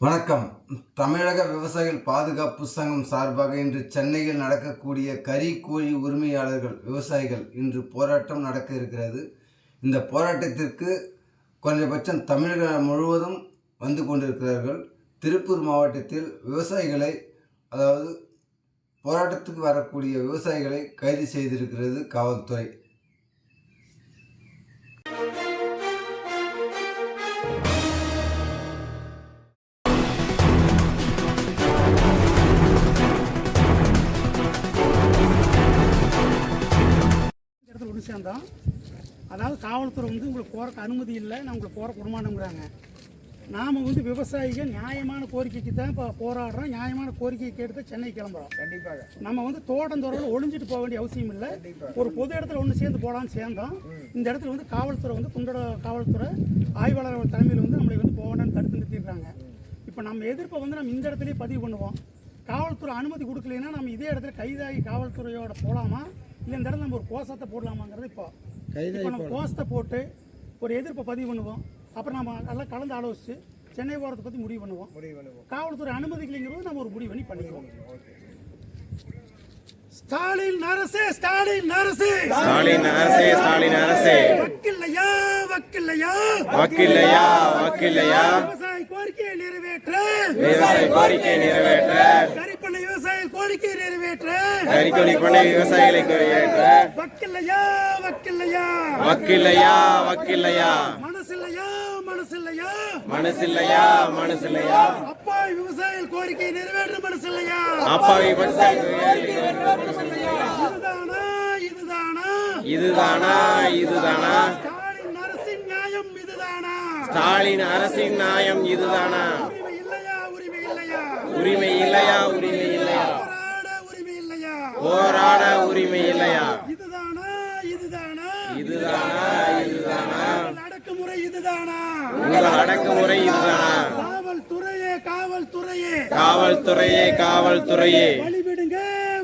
வணக்கம். தமிழக விவசாயிகள் பாதுகாப்பு சங்கம் சார்பாக இன்று சென்னையில் நடக்கக்கூடிய கறி கோழி உரிமையாளர்கள் விவசாயிகள் இன்று போராட்டம் நடக்க இருக்கிறது. இந்த போராட்டத்திற்கு குறைந்தபட்சம் தமிழகம் முழுவதும் வந்து கொண்டிருக்கிறார்கள். திருப்பூர் மாவட்டத்தில் விவசாயிகளை அதாவது போராட்டத்துக்கு வரக்கூடிய விவசாயிகளை கைது செய்திருக்கிறது காவல்துறை. சேர்ந்தோம். அதாவது காவல்துறை உங்களுக்கு போறக்கு அனுமதி இல்லை, நான் உங்களுக்கு போற குடும்பம்ங்கிறாங்க. நாம் விவசாயிகள் நியாயமான கோரிக்கைக்கு தான் இப்போ போராடுறோம். நியாயமான கோரிக்கையை கேட்டு சென்னை கிளம்புறோம். கண்டிப்பாக நம்ம தோட்டந்தோறையில் ஒளிஞ்சிட்டு போக வேண்டிய அவசியம் இல்லை. ஒரு பொது இடத்துல ஒன்று சேர்ந்து போகலான்னு சேர்ந்தோம். இந்த இடத்துல காவல்துறை குண்டட காவல்துறை ஆய்வாளர்கள் தலைமையில் நம்மளை போக வேண்டாம்னு தடுத்து நிறுத்திடுறாங்க. இப்போ நம்ம எதிர்ப்பை நம்ம இந்த இடத்துலயே பதிவு பண்ணுவோம். காவல்துறை அனுமதி கொடுக்கலைன்னா நம்ம இதே இடத்துல கைதாகி காவல்துறையோட போகலாமா, இல்லை இந்த இடத்துல நம்ம ஒரு கோஷத்தை போடலாமாங்கிறது இப்போ நம்ம கோஷத்தை போட்டு ஒரு எதிர்ப்பை பதிவு பண்ணுவோம். அப்புறம் நம்ம எல்லாம் கலந்து ஆலோசித்து சென்னை போகிறத பற்றி முடிவு பண்ணுவோம். காவல்துறை அனுமதிக்கலைங்கிறது நம்ம ஒரு முடிவு பண்ணி பண்ணிக்குவோம். ஸ்டாலின் அரசே, ஸ்டாலின் அரசே, ஸ்டாலின் அரசே, ஸ்டாலின் அரசே, வக்கில்லையா வக்கில்லையா வக்கில்லையா வக்கில்லையா, விவசாய கோரிக்கையை நிறைவேற்ற, விவசாய கோரிக்கையை நிறைவேற்ற, கறிப்பண்ணை விவசாய கோரிக்கையை நிறைவேற்ற, கறிக்கோழி பண்ணை விவசாயிகளை நிறைவேற்ற, வக்கில்லையா வக்கில்லையா வக்கில்லையா வக்கில்லையா, மனசில்லையா மனசில்லையா மனசில்லையா மனசில்லையா, அப்பாவி விவசாயிகள் கோரிக்கையை நிறைவேற்ற மனசில்லையா, அப்பாவி இதுதானா இதுதானா இதுதானா இதுதானா, ஸ்டாலின் அரசின் நியாயம் இதுதானா, ஸ்டாலின் அரசின் நியாயம் இதுதானா, உரிமை இல்லையா உரிமை இல்லையா, உரிமை இல்லையா உரிமை இல்லையா, போராட உரிமை இல்லையா, போராட உரிமை இல்லையா, இதுதானா இதுதானா இதுதானா இதுதானா, அடக்குமுறை இதுதானா, உங்கள் அடக்குமுறை இதுதானா, காவல்துறையே காவல்துறையே காவல்துறையே காவல்துறையே, வழிவிடுங்க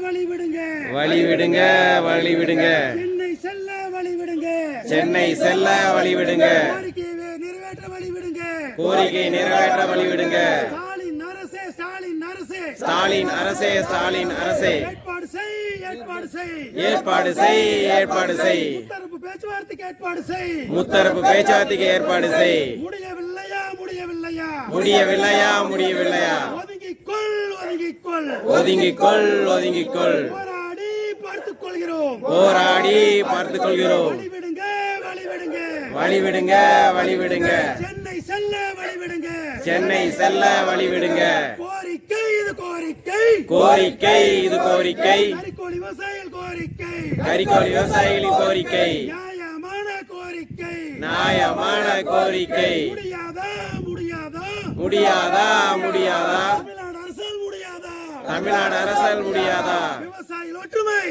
வழிவிடுங்க, வழிவிடுங்க வழிவிடுங்க, சென்னை செல்ல வழிவிடுங்க, சென்னை செல்ல வழிவிடுங்க, கோரிக்கையை நிறைவேற்ற வழிவிடுங்க, கோரிக்கை நிறைவேற்ற வழிவிடுங்க, ஸ்டாலின் அரசே ஸ்டாலின் அரசே, ஸ்டாலின் அரசே, ஸ்டாலின் அரசே, ஏற்பாடு செய் ஏற்பாடு செய், ஏற்பாடு செய் ஏற்பாடு செய், முத்தரப்பு பேச்சுவார்த்தைக்கு ஏற்பாடு செய், முத்தரப்பு பேச்சுவார்த்தைக்கு ஏற்பாடு செய், முடியவில்லையா முடியவில்லையா, முடியவில்லையா முடியவில்லையா, ஒதுங்கிக்கொள் ஒதுங்கிக்கொள், ஒதுங்கிக்கொள் ஒதுங்கிக்கொள், போராடி பார்த்துக் கொள்கிறோம், போராடி பார்த்துக் கொள்கிறோம், வழிவிடுங்க வழிவிடுங்க, வழிவிடுங்க வழிவிடுங்க, சென்னை செல்ல வழிவிடுங்க, சென்னை செல்ல வழிவிடுங்க, கோரிக்கை இது கோரிக்கை, கோரிக்கை இது கோரிக்கை, கறிக்கோழி விவசாயிகள் கோரிக்கை, கறிக்கோழி விவசாயிகளின் கோரிக்கை, நியாயமான கோரிக்கை, நியாயமான கோரிக்கை, முடியாதா முடியாதா முடியாதா முடியாதா, தமிழ்நாடு அரசால் முடியாதா, தமிழ்நாடு அரசால் முடியாதா, விவசாயிகள் ஒற்றுமை,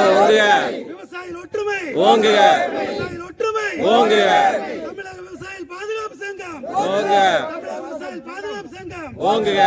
ஓங்குக விவசாயிகள் ஒற்றுமை, ஓங்குக விவசாயிகள் ஒற்றுமை, ஓங்குக, தமிழக விவசாயிகள் பாதுகாப்பு சங்கம், ஓங்குக தமிழக விவசாயிகள் பாதுகாப்பு சங்கம், ஓங்குக.